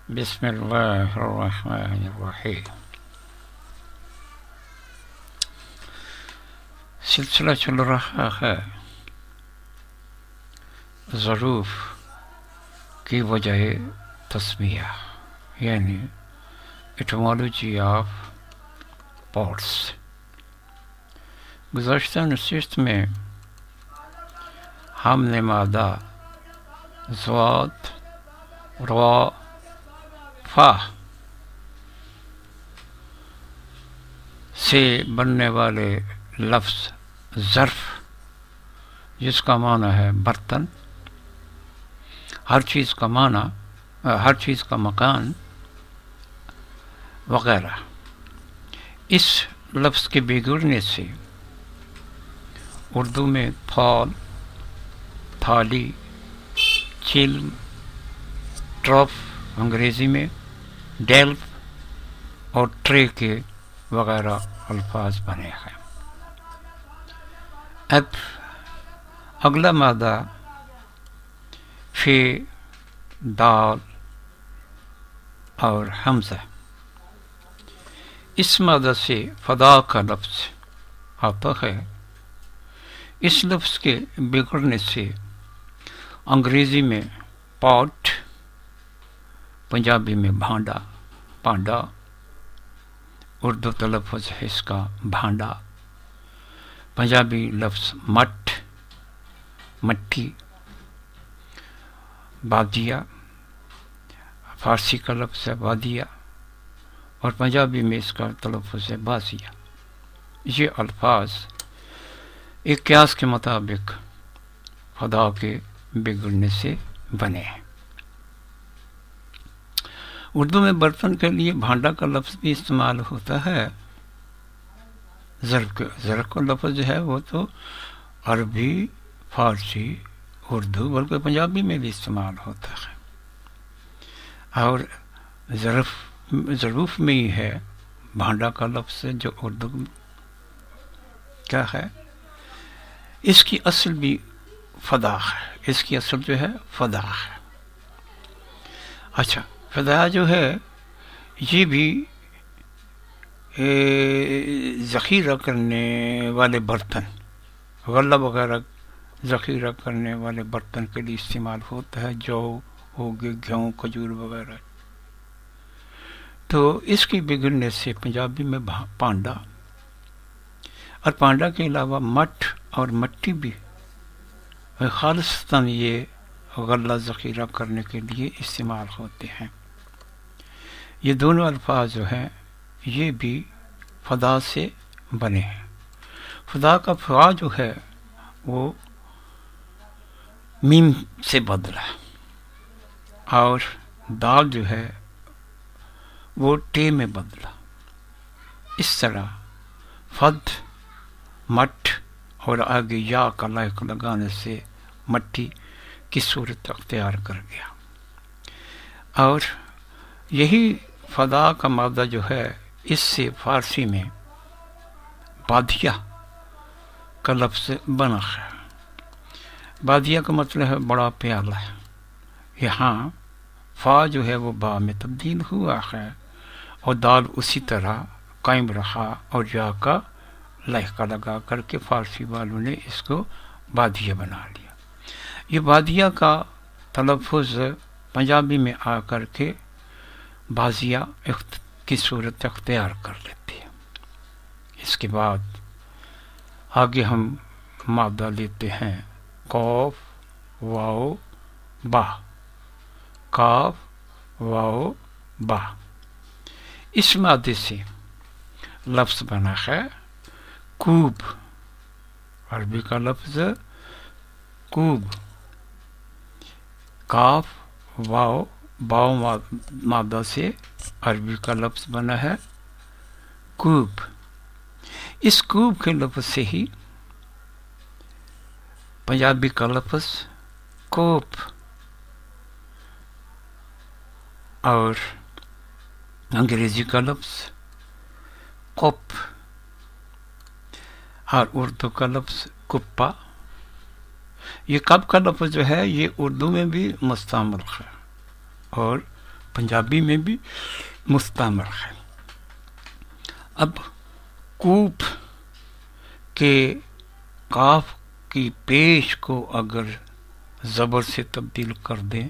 بسم اللہ الرحمن الرحیم۔ سلسلہ چل رہا ہے ظروف کی وجہ تسمیہ، یعنی ایٹمالوجی آف پارٹس۔ گزشتہ نشست میں ہم نے مادہ ضاد را فا سے بننے والے لفظ ظرف، جس کا معنی ہے برتن، ہر چیز کا معنی، ہر چیز کا مکان وغیرہ، اس لفظ کے بگڑنے سے اردو میں تھال، تھالی، چلم، ٹرف، انگریزی میں ڈیلف اور ٹرے کے وغیرہ الفاظ بنے ہیں۔ اب اگلا مادہ فی، دال اور حمزہ، اس مادہ سے فضا کا لفظ آتا ہے۔ اس لفظ کے بگڑنے سے انگریزی میں پاٹ، پنجابی میں بھانڈا، پانڈا، اردو تلفظ ہے اس کا بھانڈا، پنجابی لفظ مٹ، مٹی، بادیا، فارسی کا لفظ ہے بادیا اور پنجابی میں اس کا تلفظ ہے بازیا۔ یہ الفاظ ایک قیاس کے مطابق فضا کے بگڑنے سے بنے ہیں۔ اردو میں برتن کے لیے بھانڈا کا لفظ بھی استعمال ہوتا ہے۔ ظرف کا لفظ جو ہے وہ تو عربی، فارسی، اردو بلکہ پنجابی میں بھی استعمال ہوتا ہے، اور ظروف میں ہی ہے بھانڈا کا لفظ جو اردو کیا ہے، اس کی اصل بھی فضا ہے، اس کی اصل جو ہے فضا ہے۔ اچھا، فضا جو ہے یہ بھی ذخیرہ کرنے والے برتن، غلہ وغیرہ ذخیرہ کرنے والے برتن کے لیے استعمال ہوتا ہے، جو ہو گئے، گیہوں، کھجور وغیرہ۔ تو اس کی بگڑنے سے پنجابی میں پانڈا، اور پانڈا کے علاوہ مٹ اور مٹی بھی خالصتاً یہ غلہ ذخیرہ کرنے کے لیے استعمال ہوتے ہیں۔ یہ دونوں الفاظ جو ہیں یہ بھی فضا سے بنے ہیں۔ فضا کا فا جو ہے وہ میم سے بدلا، اور دال جو ہے وہ ٹے میں بدلا۔ اس طرح فد، مٹ اور آگے یا کا لائق لگانے سے مٹی کی صورت اختیار کر گیا۔ اور یہی فضا کا مادہ جو ہے اس سے فارسی میں بادیہ کا لفظ بنا ہے۔ بادیہ کا مطلب ہے بڑا پیالہ ہے۔ یہاں فا جو ہے وہ با میں تبدیل ہوا ہے، اور دال اسی طرح قائم رہا، اور یا کا لائقہ لگا کر کے فارسی والوں نے اس کو بادیہ بنا لیا۔ یہ بادیہ کا تلفظ پنجابی میں آ کر کے بازیا کی صورت اختیار کر لیتی ہے۔ اس کے بعد آگے ہم مادہ لیتے ہیں قاف، واو، با، کاف، واو، با۔ اس مادے سے لفظ بنا ہے کوب، عربی کا لفظ کوب، کاف، واو، باؤ مادہ سے عربی کا لفظ بنا ہے کوب۔ اس کوب کے لفظ سے ہی پنجابی کا لفظ کوپ، اور انگریزی کا لفظ کپ، اور اردو کا لفظ کپا۔ یہ کپ کا لفظ جو ہے یہ اردو میں بھی مستعمل ہے، اور पंजाबी में भी मुस्तमर है। अब कूप के काफ की पेश को अगर ज़बर से तब्दील कर दें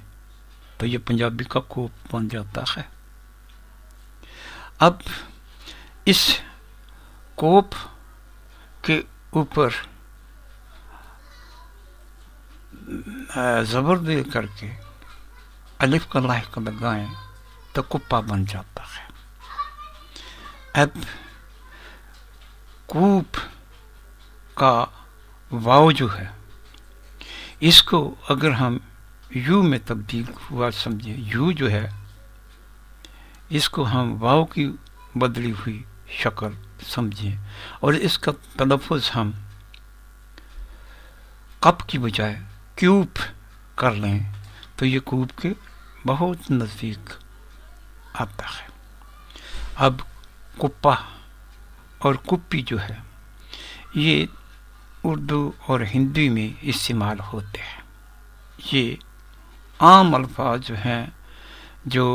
तो ये पंजाबी का कूप बन जाता है। अब इस कोप के ऊपर ज़बर दे करके अलिफ का लाहिक लगाएं तो कुप्पा बन जाता है। अब कूप का वाव जो है इसको अगर हम यू में तब्दील हुआ समझे, यू जो है इसको हम वाव की बदली हुई शक्ल समझें और इसका तलफ़ुज़ हम कप की बजाय क्यूब कर लें तो ये कूब के बहुत नज़दीक आता है। अब कुप्पा और कुप्पी जो है ये उर्दू और हिंदी में इस्तेमाल होते हैं। ये आम अल्फाज जो हैं जो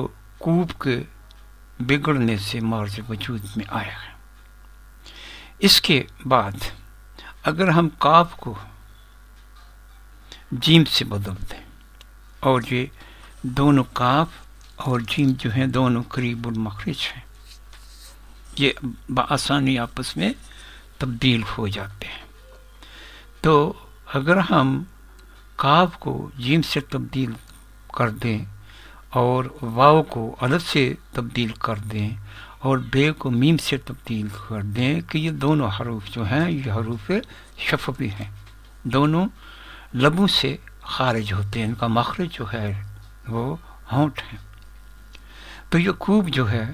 कूब के बिगड़ने से मार्ज वजूद में आया है। इसके बाद अगर हम काफ को जीम से बदल दें और ये दोनों काफ और जीम जो हैं दोनों करीबुल मखरिज हैं, ये बआसानी आपस में तब्दील हो जाते हैं। तो अगर हम काफ को जीम से तब्दील कर दें और वाव को अलफ से तब्दील कर दें और बे को मीम से तब्दील कर दें कि ये दोनों हरूफ जो हैं ये हरूफ शफ़वी हैं, दोनों लबों से खारिज होते हैं, इनका मखरज जो है वो होंठ है। तो ये कूब जो है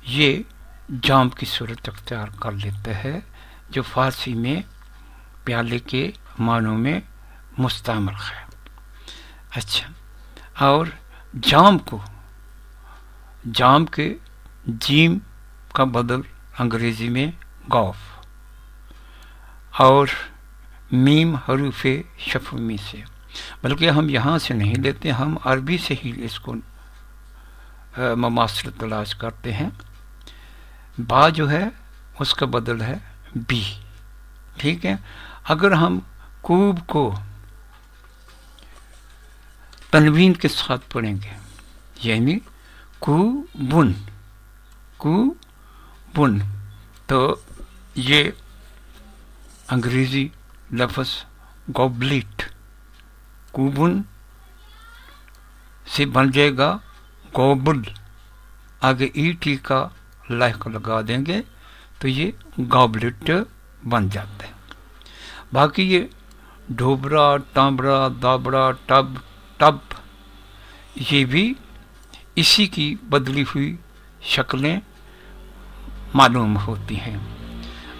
ये जाम की सूरत अख्तियार कर लेता है जो फ़ारसी में प्याले के मानों में मुस्तमल है। अच्छा, और जाम को जाम के जीम का बदल अंग्रेज़ी में गौफ और मीम हरूफ शफ़वी से, बल्कि हम यहाँ से नहीं लेते, हम अरबी से ही इसको ममासिल तलाश करते हैं। बा जो है उसका बदल है बी, ठीक है। अगर हम कूब को तनवीन के साथ पढ़ेंगे यानी कुबुन कुबुन तो ये अंग्रेज़ी लफ्ज़ गॉबलेट कुबुन से बन जाएगा गॉबल, आगे ई टी का लाइक लगा देंगे तो ये गॉबलेट बन जाता है। बाकी ये ढोबरा टांबरा दाबड़ा टब टब ये भी इसी की बदली हुई शक्लें मालूम होती हैं,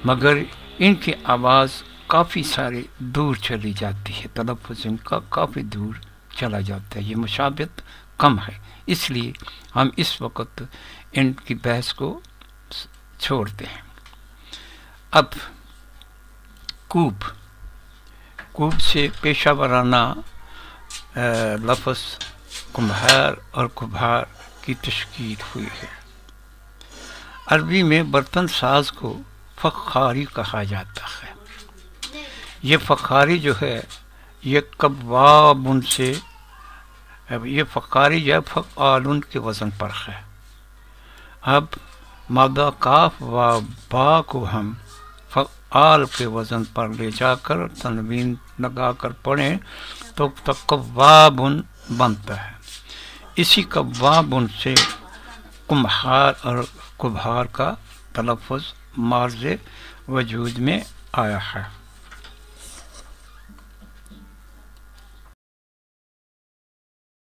मगर इनकी आवाज़ काफ़ी सारे दूर चली जाती है, तलफ़ुज़ इनका काफ़ी दूर चला जाता है, ये मुशाबहत कम है, इसलिए हम इस वक्त इनकी बहस को छोड़ते हैं। अब कूब से पेशा वराना लफ्ज़ कुम्हार और कुम्हार की तश्कील हुई है। अरबी में बर्तन साज को फ़ख्खारी कहा जाता है। ये फ़ख्खारी जो है ये कब्वाबुन से, ये फ़ख्खारी या फ़आलुन के वज़न पर है। अब मादा काफ व बा को हम फ़आल के वज़न पर ले जाकर तनवीन लगा कर पढ़ें तो कव्वाबुन बनता है। इसी कव्वाबुन से कुम्हार और कुम्हार का तलफ़ुज़ मार्ज़ वजूद में आया है।